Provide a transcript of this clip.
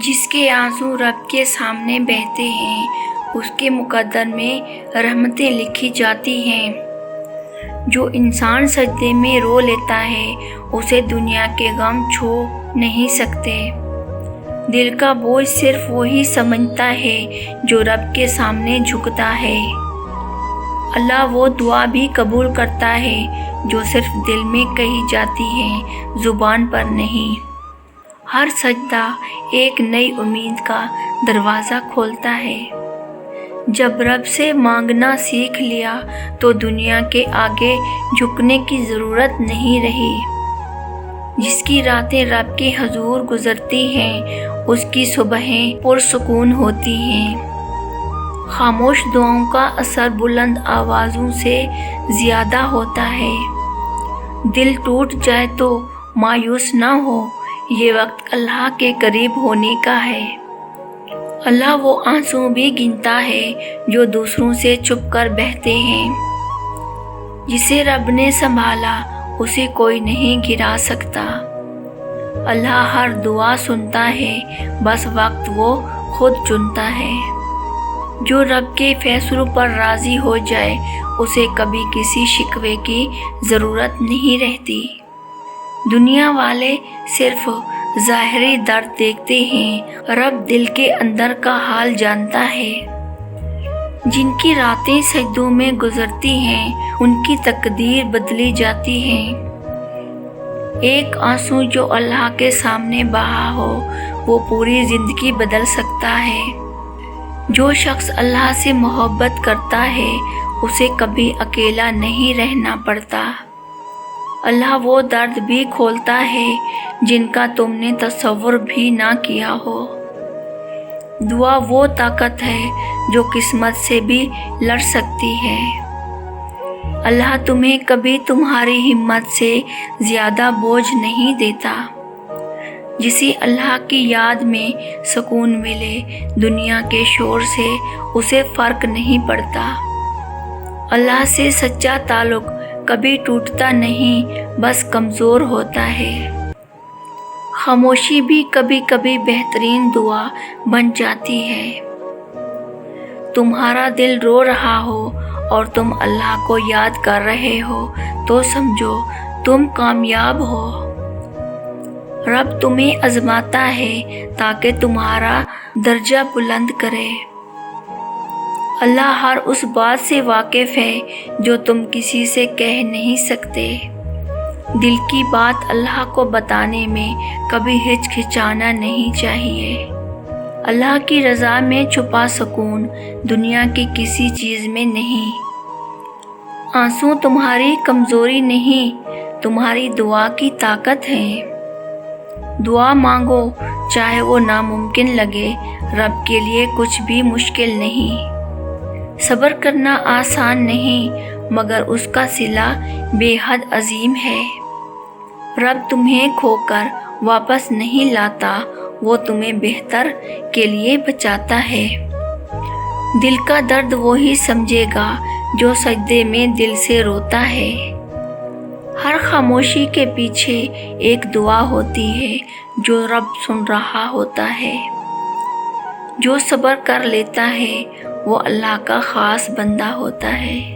جس کے آنسو رب کے سامنے بہتے ہیں اس کے مقدر میں رحمتیں لکھی جاتی ہیں۔ جو انسان سجدے میں رو لیتا ہے اسے دنیا کے غم چھو نہیں سکتے۔ دل کا بوجھ صرف وہی سمجھتا ہے جو رب کے سامنے جھکتا ہے۔ اللہ وہ دعا بھی قبول کرتا ہے جو صرف دل میں کہی جاتی ہے، زبان پر نہیں۔ ہر سجدہ ایک نئی امید کا دروازہ کھولتا ہے۔ جب رب سے مانگنا سیکھ لیا تو دنیا کے آگے جھکنے کی ضرورت نہیں رہی۔ جس کی راتیں رب کے حضور گزرتی ہیں اس کی صبحیں پرسکون ہوتی ہیں۔ خاموش دعاؤں کا اثر بلند آوازوں سے زیادہ ہوتا ہے۔ دل ٹوٹ جائے تو مایوس نہ ہو، یہ وقت اللہ کے قریب ہونے کا ہے۔ اللہ وہ آنسو بھی گنتا ہے جو دوسروں سے چھپ کر بہتے ہیں۔ جسے رب نے سنبھالا اسے کوئی نہیں گرا سکتا۔ اللہ ہر دعا سنتا ہے، بس وقت وہ خود چنتا ہے۔ جو رب کے فیصلوں پر راضی ہو جائے اسے کبھی کسی شکوے کی ضرورت نہیں رہتی۔ دنیا والے صرف ظاہری درد دیکھتے ہیں، رب دل کے اندر کا حال جانتا ہے۔ جن کی راتیں سجدوں میں گزرتی ہیں ان کی تقدیر بدلی جاتی ہے۔ ایک آنسو جو اللہ کے سامنے بہا ہو وہ پوری زندگی بدل سکتا ہے۔ جو شخص اللہ سے محبت کرتا ہے اسے کبھی اکیلا نہیں رہنا پڑتا۔ اللہ وہ درد بھی کھولتا ہے جن کا تم نے تصور بھی نہ کیا ہو۔ دعا وہ طاقت ہے جو قسمت سے بھی لڑ سکتی ہے۔ اللہ تمہیں کبھی تمہاری ہمت سے زیادہ بوجھ نہیں دیتا۔ جسے اللہ کی یاد میں سکون ملے دنیا کے شور سے اسے فرق نہیں پڑتا۔ اللہ سے سچا تعلق کبھی ٹوٹتا نہیں، بس کمزور ہوتا ہے۔ خاموشی بھی کبھی کبھی بہترین دعا بن جاتی ہے۔ تمہارا دل رو رہا ہو اور تم اللہ کو یاد کر رہے ہو تو سمجھو تم کامیاب ہو۔ رب تمہیں آزماتا ہے تاکہ تمہارا درجہ بلند کرے۔ اللہ ہر اس بات سے واقف ہے جو تم کسی سے کہہ نہیں سکتے۔ دل کی بات اللہ کو بتانے میں کبھی ہچکچانا نہیں چاہیے۔ اللہ کی رضا میں چھپا سکون دنیا کی کسی چیز میں نہیں۔ آنسو تمہاری کمزوری نہیں، تمہاری دعا کی طاقت ہے۔ دعا مانگو چاہے وہ ناممکن لگے، رب کے لیے کچھ بھی مشکل نہیں۔ صبر کرنا آسان نہیں مگر اس کا صلہ بے حد عظیم ہے۔ رب تمہیں کھو کر واپس نہیں لاتا، وہ تمہیں بہتر کے لیے بچاتا ہے۔ دل کا درد وہی سمجھے گا جو سجدے میں دل سے روتا ہے۔ ہر خاموشی کے پیچھے ایک دعا ہوتی ہے جو رب سن رہا ہوتا ہے۔ جو صبر کر لیتا ہے وہ اللہ کا خاص بندہ ہوتا ہے۔